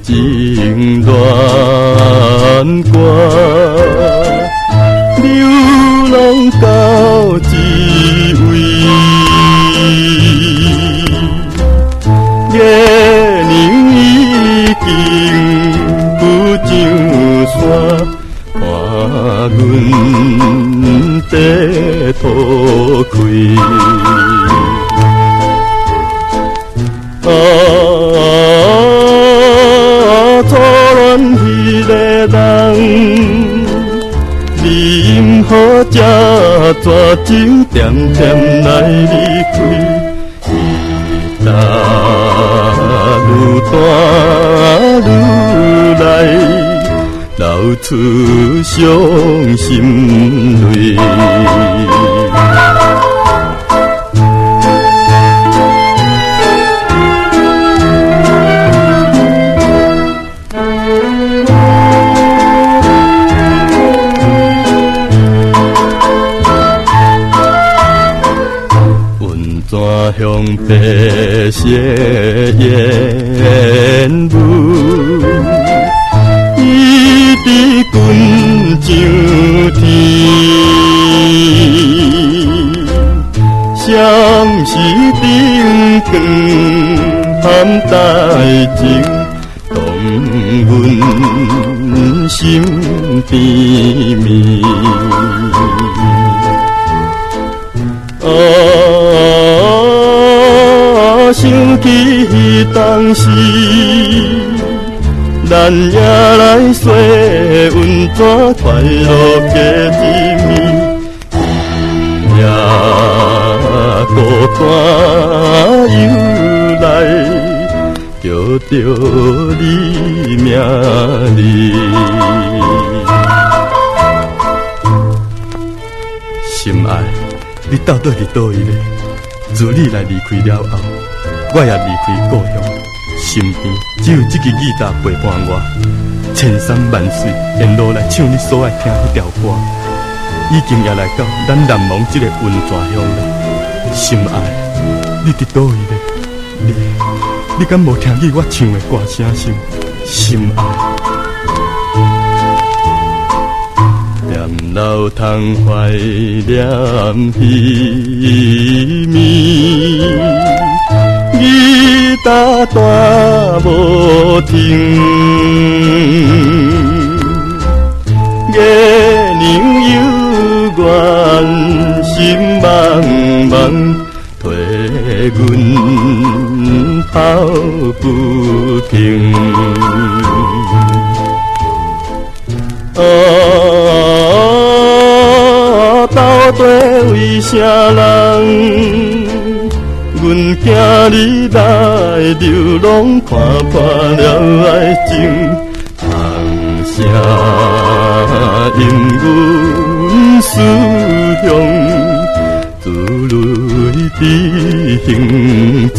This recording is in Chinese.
情恋歌，流浪到一位，月亮已经不上山，看阮地土开。初恋彼个人，你因何这绝情点点来离开？愈大愈来，流出伤心泪。向白色烟雾，一直滚上天。谁是顶光含大情，动阮心边面。想起当时，咱也来细温泉快乐过一暝，也孤单又来，叫着你名字。心爱，你到底是倒位咧？自你来离开了后，我也离开故乡，身边只有这支吉他陪伴我，千山万水沿路来唱你所爱听迄条歌，已经也来到咱难忘这个温泉乡了。心爱，你伫倒位咧？你敢无听见我唱的歌声声？心爱。老窗怀念彼暝，吉他弹无停，月亮幽怨心茫茫，替阮抱不平。到底为啥人？阮惊你来流浪，看破了爱情，通啥因阮思乡，自泪的行程。